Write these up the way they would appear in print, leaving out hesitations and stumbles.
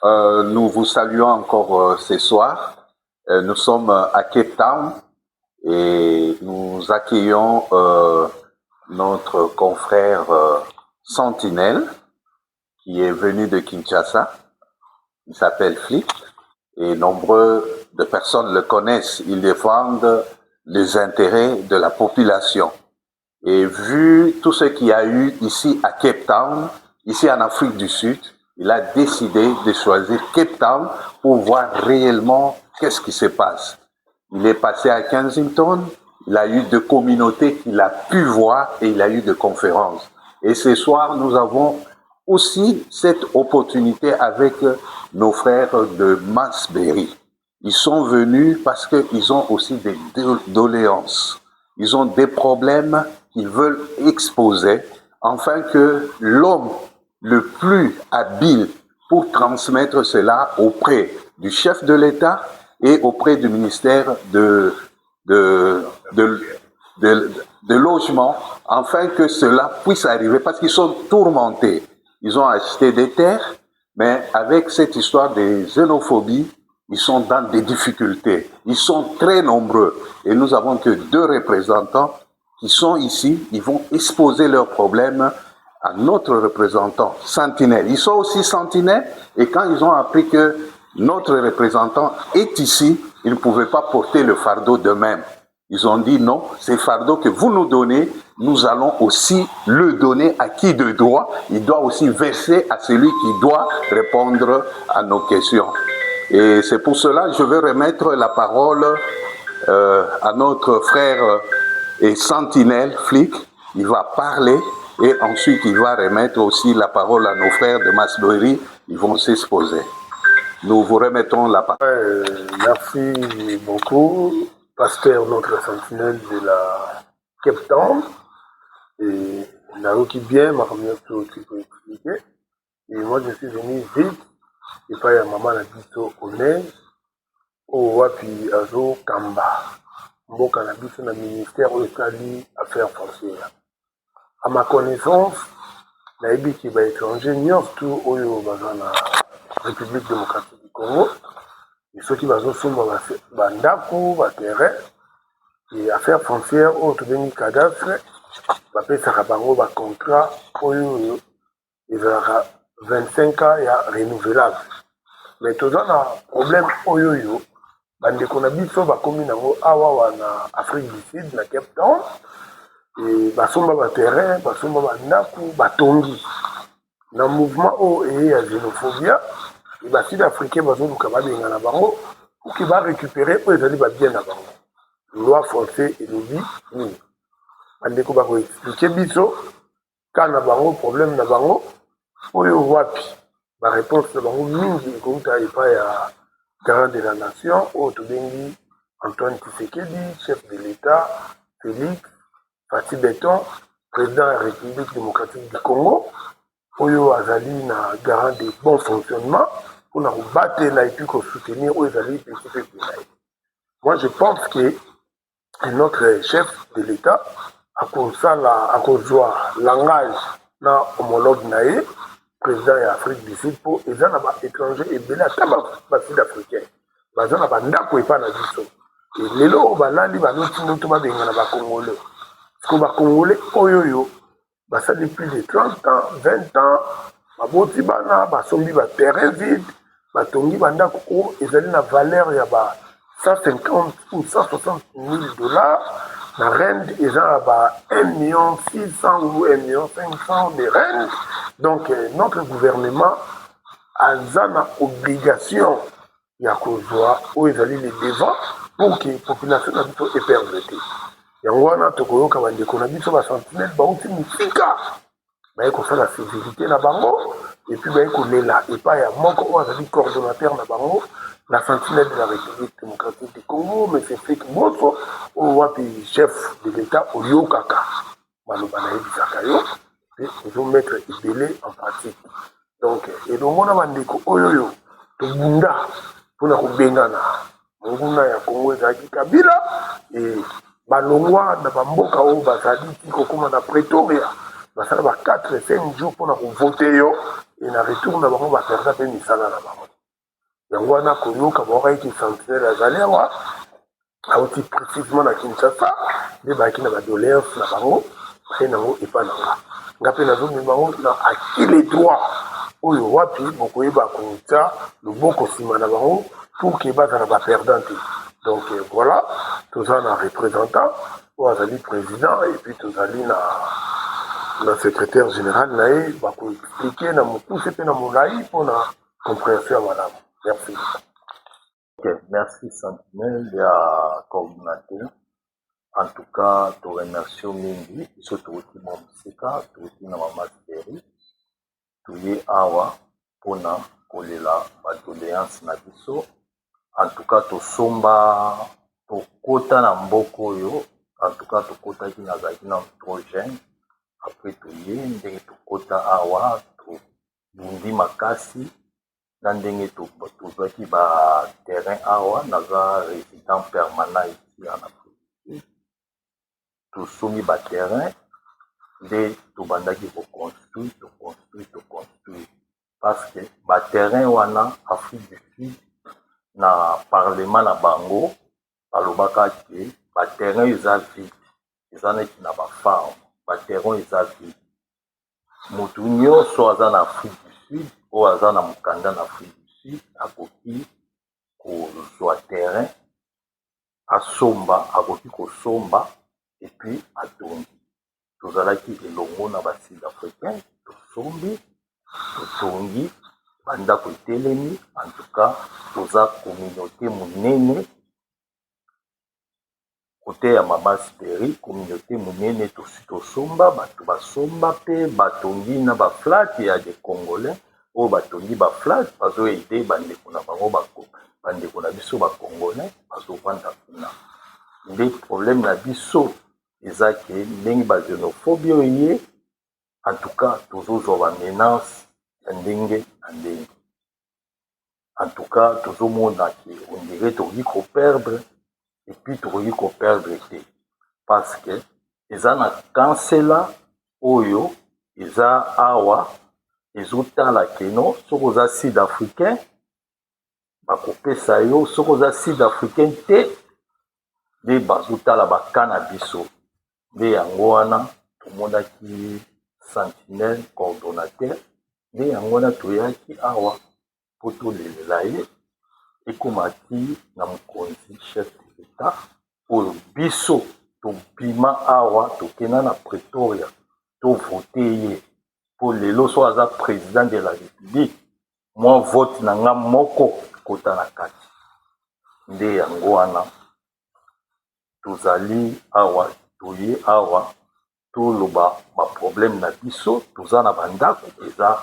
Nous vous saluons encore ce soir. Nous sommes à Cape Town et nous accueillons notre confrère Sentinelle qui est venu de Kinshasa. Il s'appelle Flick et nombreux de personnes le connaissent. Ils défendent les intérêts de la population. Et vu tout ce qu'il y a eu ici à Cape Town, ici en Afrique du Sud, il a décidé de choisir Cape Town pour voir réellement qu'est-ce qui se passe. Il est passé à Kensington, il a eu des communautés qu'il a pu voir et il a eu des conférences. Et ce soir, nous avons aussi cette opportunité avec nos frères de Masberry. Ils sont venus parce qu'ils ont aussi des doléances. Ils ont des problèmes qu'ils veulent exposer, afin que l'homme le plus habile pour transmettre cela auprès du chef de l'État et auprès du ministère de logement, afin que cela puisse arriver, parce qu'ils sont tourmentés. Ils ont acheté des terres, mais avec cette histoire de xénophobie, ils sont dans des difficultés. Ils sont très nombreux et nous avons que 2 représentants qui sont ici. Ils vont exposer leurs problèmes à notre représentant Sentinelle. Ils sont aussi sentinelles et quand ils ont appris que notre représentant est ici, ils ne pouvaient pas porter le fardeau d'eux-mêmes. Ils ont dit non, ces fardeaux que vous nous donnez, nous allons aussi le donner à qui de droit. Il doit aussi verser à celui qui doit répondre à nos questions. Et c'est pour cela que je vais remettre la parole à notre frère et sentinelle, Flick. Il va parler et ensuite il va remettre aussi la parole à nos frères de Masberry. Ils vont s'exposer. Nous vous remettons la parole. Merci beaucoup, pasteur, notre sentinelle de la Cape Town. Et Naoki bien, ma première chose que peux expliquer. Et moi, je suis venu vite. Et pas ya maman na biso honneur au wapi azo kamba mboka na biso na ministère oyo etali affaires foncières. À ma connaissance, nayebi ki ba étranger nyonso oyo baza na République démocratique du Congo et soki bazosomba bandako baterrain et affaires foncières oyo tobengi cadastre bapesaka bango bacontrat oyo ezalaka 25 ans ya renouvelable. Mais tout un problème oyoyo, bandeko na biso bakomi nango awa na Afrique du Sud na Cape Town et basomba ba terrain, basomba bandako, batongi. Na mouvement o et ya xénophobie, et ba sud-africain bazoluka babenga na bango pour qu'ils va récupérer o ezali ba bien na bango. Loi forcée et lobby ni. Bandeko bako expliquer biso kana bango problème na bango oyo wapi. La réponse de bango mingi ekouta epai ya garant de la nation oyo tobengi Antoine Tshisekedi, chef de l'État, Félix Fati Beton, président de la République démocratique du Congo, oyo azali na garant de bon fonctionnement pour na kobatela et puis soutenir oyo ezali petit. Moi je pense que notre chef de l'État akozwa langage na homologue na ye président de l'Afrique du Sud pour les étrangers et bien les Sud-Africains. Ils ont des ndako et pas na biso. Et les lots balali baloti noto ba benga na ba Congolais. Parce que ba Congolais oyoyo ça depuis plus de 30 ans, 20 ans, ba boti bana ba sombi ba terrain vide, ba tongi ba ndako ko ezali na valeur ya ba 150 ou 160 000 dollars. La rente est à 1 600 000 ou 1 500 000 de rente. Donc, notre gouvernement a une obligation de voir où ils allaient les devants pour que la population soit pervertie. Il y a un tokoyo qui a dit qu'on a dit sur la sentinelle, il y a la sécurité là-bas, et puis il y a là, et pas il y a un coordonnateur là-bas, la sentinelle de la République démocratique du Congo, mais c'est fait que Bosso, ou le chef de l'État, au Yokaka, et ils vont mettre Ibélé en pratique. Donc, et donc on a dit que Oyoyo, le Bunda, pour la Bengana, le Bunda ya Congo Zaki Kabila, et Balongwa, na Bamboka, ou Basadi, comme on a Pretoria, ça va 4-5 jours pour voter, et na retour, on va faire ça, et Misala là-bas. yango wana koyoka baokaiki sentinelle azali awa auti précisement na Kinshasa nde bayaki na badoléance na bango baye nango epa na nga nga mpe nazomema bango na aki les droits oyo wapi bokoyeba kotia loboko nsima na bango pour ke bazala baperdant te. Donc voilà, toza na représentant oyo azali président et puis tozali na secrétaire général na ye bakoexplike na mokuse mpe na molai mpona compréhension ya malamu. Merci. Ok, merci Sentinelle ya coordinateur. En tout cas, te remercions mingi. Biso touti mwa musika, touti na mama Siberi. Tuye awa pona kolela badoléance na biso. En tout cas, tosomba tokota na mboko oyo. En tout cas, tokota ki nazaki na trop jeune. Après tuye ndenge tokota awa tobundi makasi. Na ndenge tozwaki ba terrain awa naza résident permanent ici en Afrique. Tosombi ba terrain nde tobandaki koconstruire parce que ba terrain wana Afrique du Sud na parlement na bango balobaka ke ba terrain eza vide eza neti na ba farm ba terrain eza vide motu nyonso aza na Afrique du Sud oyo aza na mokanda na Afrique du Sud akoki kozwa terrain asomba akoki kosomba epuis atongi tozalaki elongo na basud africain tosombi totongi bandako etelemi en tout cas toza communauté monene kote ya mama Siberi communauté monene tosomba bato basomba mpe batongi na baflat ya de congolais oyo batongi baflat bazoede bandeko na bango bandeko na biso bacongolais bazovanda kuna nde problème na biso eza ke ndenge baxénophobie oyo ye en tout cas tozozwa bamenance ya ndenge na ndenge en tout cas tozomona ke ondire tokoki koperdre epuis tokoki koperdre te parce que eza na kansela oyo eza awa ezotala keno soki oza sud africain bakopesa yo soki oza sud africain te nde bazotala baka na biso nde yango wana tomonaki sentinelle coordonnateur nde yango wana toyaki awa mpo tolelela ye ekomaki na mokonzi chef de l'État oyo biso tobima awa tokenda na Pretoria tovote ye mpo lelo so aza président de la république mwa vote na nga moko kota na kati nde yango wana tozali awa toye awa toloba baproblème na biso toza na bandako eza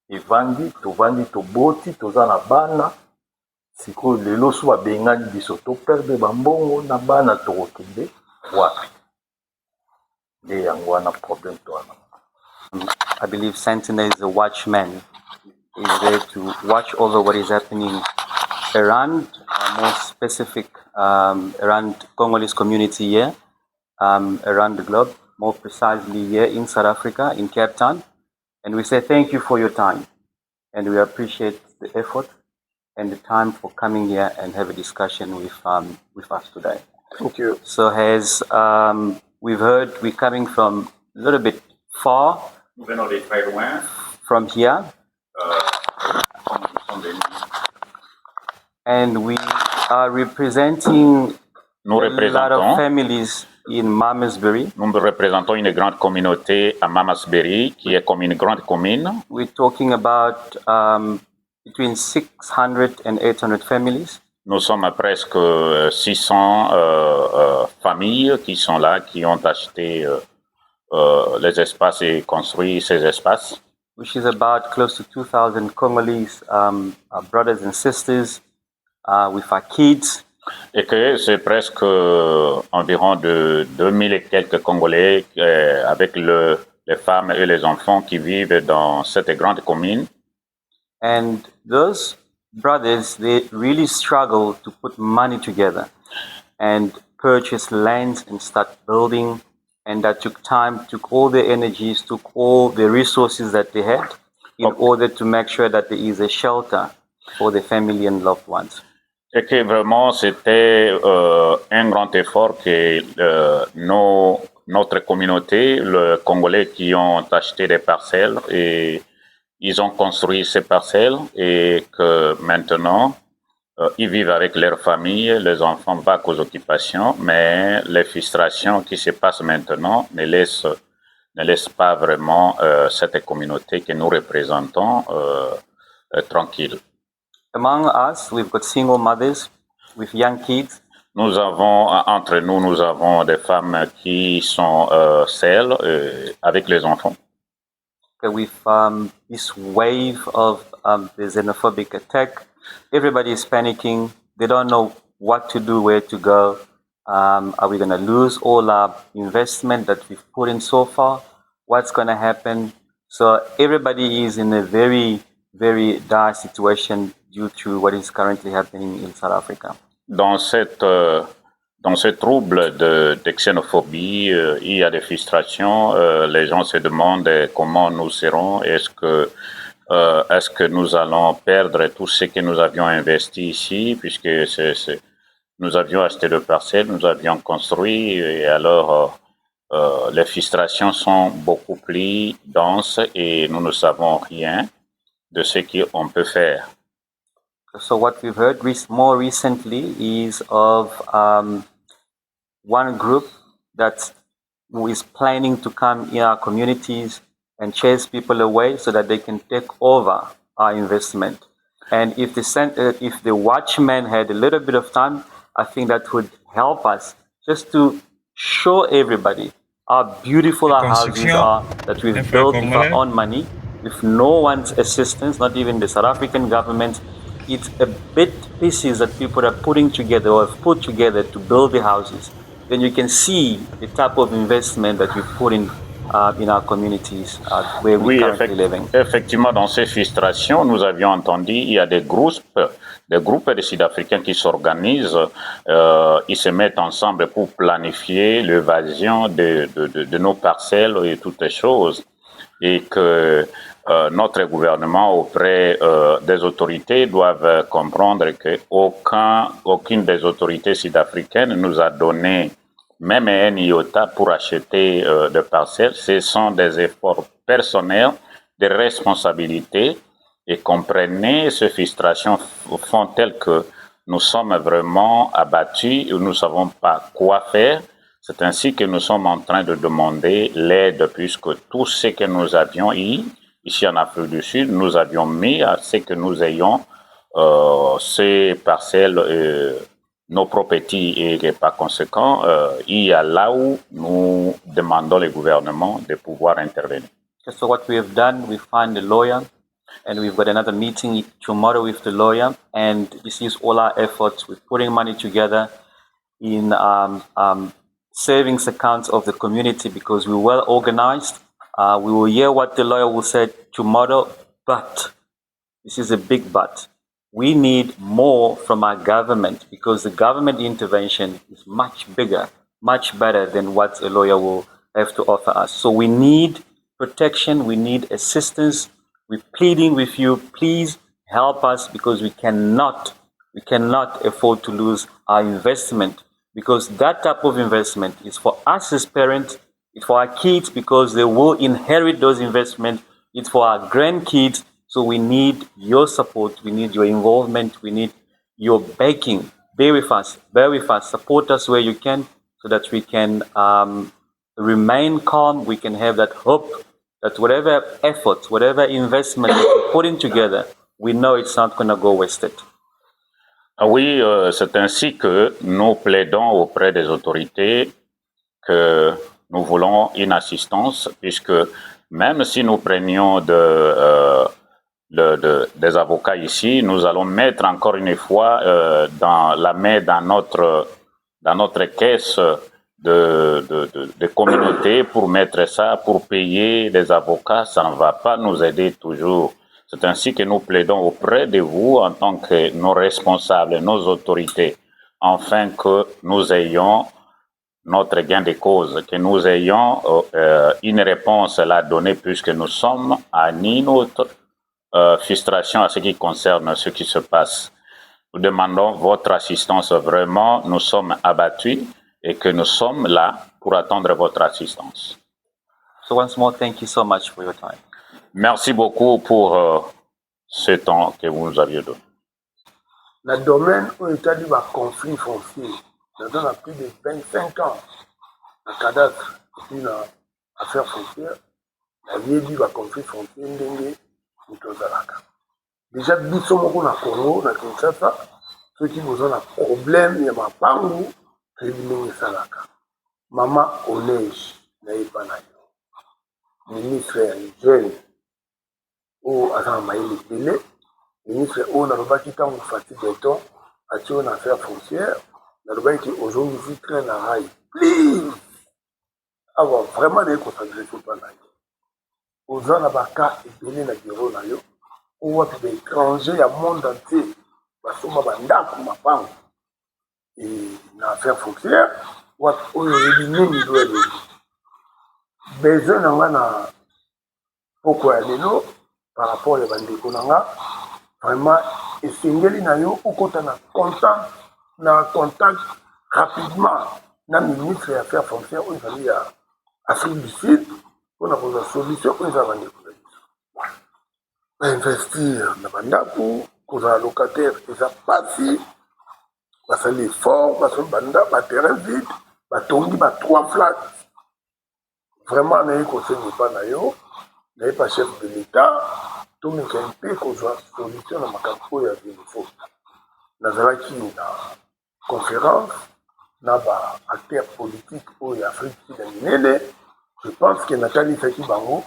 evandi tovandi toboti toza na bana sikoyo lelo so babengani biso toperde bambongo na bana tokokende wapi nde yango wana problème towana. I believe Sentinel is a watchman. He's there to watch over what is happening around, more specific, around Congolese community here, around the globe, more precisely here in South Africa, in Cape Town. And we say thank you for your time. And we appreciate the effort and the time for coming here and have a discussion with us today. Thank you. So as we've heard, we're coming from a little bit far from here. And we are representing a lot of families in Mamasbury. Nous représentons une grande communauté à Mamasbury, qui est comme une grande commune. We're talking about between 600 and 800 families. Nous sommes presque 600 familles qui sont là, qui ont acheté les espaces et construit ces espaces. Which is about close to 2,000 Congolese our brothers and sisters with our kids. Et que c'est presque environ de 2000 et quelques Congolais avec les femmes et les enfants qui vivent dans cette grande commune. And those brothers, they really struggle to put money together and purchase lands and start building. And that took time, took all their energies, took all the resources that they had in order to make sure that there is a shelter for the family and loved ones. Et que vraiment, c'était un grand effort que notre communauté, les Congolais qui ont acheté des parcelles et ils ont construit ces parcelles et que maintenant, ils vivent avec leur famille, les enfants vont aux occupations, mais les frustrations qui se passent maintenant ne laissent pas vraiment cette communauté que nous représentons tranquille. Among us, we've got single mothers with young kids. Entre nous, nous avons des femmes qui sont seules avec les enfants. Okay, with this wave of the xenophobic attack, everybody is panicking. They don't know what to do, where to go. Are we going to lose all our investment that we've put in so far? What's going to happen? So everybody is in a very, very dire situation due to what is currently happening in South Africa. Dans ce trouble de xénophobie, il y a des frustrations. Les gens se demandent comment nous serons. Est-ce que nous allons perdre tout ce que nous avions investi ici, puisque nous avions acheté de parcelles, nous avions construit, et alors les frustrations sont beaucoup plus denses et nous ne savons rien de ce qu'on peut faire. So what we've heard more recently is of one group who is planning to come in our communities and chase people away so that they can take over our investment. And if the watchman had a little bit of time, I think that would help us just to show everybody how beautiful our houses are that we've built with our own money, with no one's assistance, not even the South African government. It's a bit pieces that people are putting together or have put together to build the houses. Then you can see the type of investment that we put in our communities where we're currently living. Effectivement, dans ces frustrations, nous avions entendu, il y a des groupes de Sud-Africains qui s'organisent, ils se mettent ensemble pour planifier l'évasion de nos parcelles et toutes les choses. Et que notre gouvernement auprès des autorités doivent comprendre qu'aucune des autorités sud-africaines nous a donné même un iota pour acheter des parcelles. Ce sont des efforts personnels, des responsabilités, et comprenez, ces frustrations font telles que nous sommes vraiment abattus et nous ne savons pas quoi faire. C'est ainsi que nous sommes en train de demander l'aide, puisque tout ce que nous avions ici en Afrique du Sud, nous avions mis à ce que nous ayons ces parcelles, nos propriétés, et par conséquent, il y a là où nous demandons au gouvernement de pouvoir intervenir. So what we have done, we find a lawyer, and we've got another meeting tomorrow with the lawyer, and this is all our efforts with putting money together in savings accounts of the community, because we're well organized. We will hear what the lawyer will say tomorrow, but this is a big but. We need more from our government, because the government intervention is much bigger, much better than what a lawyer will have to offer us. So we need protection, we need assistance. We're pleading with you, please help us, because we cannot afford to lose our investment, because that type of investment is for us as parents, it's for our kids because they will inherit those investments, it's for our grandkids. So we need your support, we need your involvement, we need your backing. Bear with us, support us where you can, so that we can remain calm, we can have that hope that whatever effort, whatever investment that we're putting together, we know it's not going to go wasted. Oui, c'est ainsi que nous plaidons auprès des autorités que nous voulons une assistance, puisque même si nous prenions des avocats ici, nous allons mettre encore une fois la main dans notre caisse de communauté pour mettre ça, pour payer des avocats. Ça ne va pas nous aider toujours. C'est ainsi que nous plaidons auprès de vous en tant que nos responsables, nos autorités, afin que nous ayons notre gain de cause, que nous ayons une réponse à la donner, puisque nous sommes à ni notre frustration à ce qui concerne ce qui se passe. Nous demandons votre assistance vraiment. Nous sommes abattus et que nous sommes là pour attendre votre assistance. So once more, thank you so much for your time. Merci beaucoup pour ce temps que vous nous aviez donné. Dans le domaine où il y a eu un conflit foncier, nous avons plus de 25 ans, le cadastre et puis l'affaire foncière, il y a eu un conflit foncier, déjà, biso moko na Congo, na Kinshasa, ceux qui ont un problème, il y a un pango, c'est une salaka. Maman Onege, n'est pas là. Ministre jeune, ou à un maïs belé, ministre où n'a pas quitté un fatigue de temps, à tuer une affaire foncière, n'a pas été aujourd'hui vu train à rail. Please! Avoir vraiment des consacrés sur pas là. Aux gens là-bas, et belé na bureau là yo. Ou à des étrangers à monde entier, parce que ma ma femme et l'affaire foncière, ou à éliminer les doigts de besoin n'a pourquoi lelo par rapport à bandi konanga vraiment et singeli na yo ou quand na contact rapidement na ministre des affaires foncières ou il à Afrique du Sud pour la solution où ils avaient investir na bandako kozala locataire eza pasi basali effort basali banda baterrain vide batongi ba 3 flats vraiment naye kosenga epa na yo naye pa chef de l'état tomeka mpe kozwa solution na makambo oyo ya xénophobie nazalaki na conférence na baacteur politique oyo ya afrique sud ya minene je pense que natalisaki bango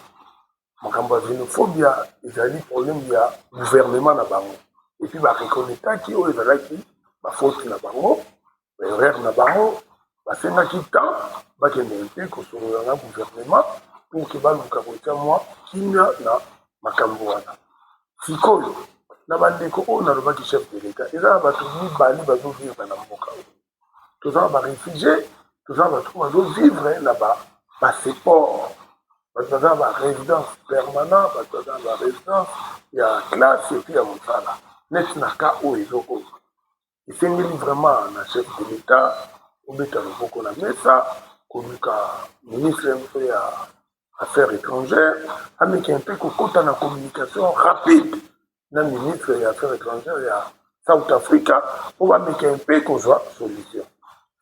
makambo ya xénophobie ezali problème ya gouvernement na bango epuis bareconnaîtaki oyo ezalaki bafaute na bango baerreur na bango basengaki temps bakende mpe kosolola na gouvernement pour ke baluka kotia mwa kimia na makambo wana sikoyo na bandeko oyo nalobaki chef de l'état eza na bato mibali bazovivre na mboka oyo toza na baréfugie toza na bato bazovivre na baseport bato baza na barésidence permanent bato baza na barésidence ya classe epuis ya mosala neti na ka oyo ezokoza esengeli vraiment na chef de l'état obeta loboko na mesa koluka ministre mpe ya affaires étrangères ameki mpe kokota na communication rapide na ministre ya affaires étrangères ya South Africa po bameki mpe kozwa solution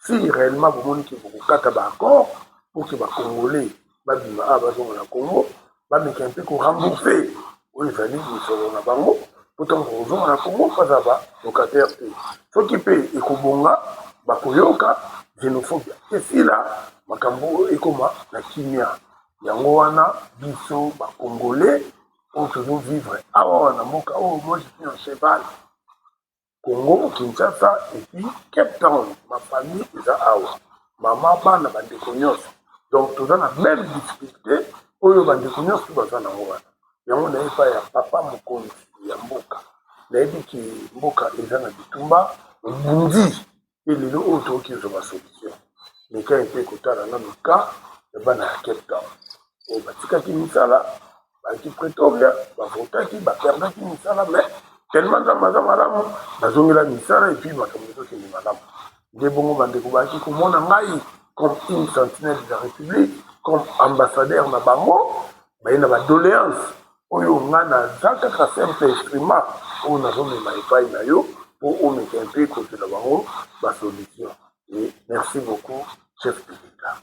si réellement bomoniki bokokata baaccord pour ke bacongolais babima bazonga na Congo bameki mpe korembourse oyo ezali misolo na bango po ntango kozonga na Congo baza balocataire te soki mpe ekobonga bakoyoka xénophobie esila makambo oyo ekoma na kimia yango wana biso bacongolais oyo tozovivre awa na mboka oyo moi je suis en cheval Congo Kinshasa epuis Cape Town ma famille eza awa mama bana bandeko nyonso donc toza na même difficulté oyo bandeko nyonso baza nango wana yango nayebi pa ya papa mokonzi ya mboka nayebi ki mboka eza na bitumba obundi e lelo oyo tokoki ozwa basolution meka mpe kotala nano ka ya bana ya Cape Town oyo batikaki misala bayaki Pretoria bavotaki baperdaki misala mais tellement nzambe aza malamu bazongela misala epuis makambo ezokende malamu nde bongo bandeko bayaki komona ngai comme une sentinelle de la République comme ambassadeur na bango baye na badoléance oyo nga naza kaka simple instrument oyo nazomema epai na yo mpo omeka mpe kozela bango basolution et merci beaucoup chef de l'état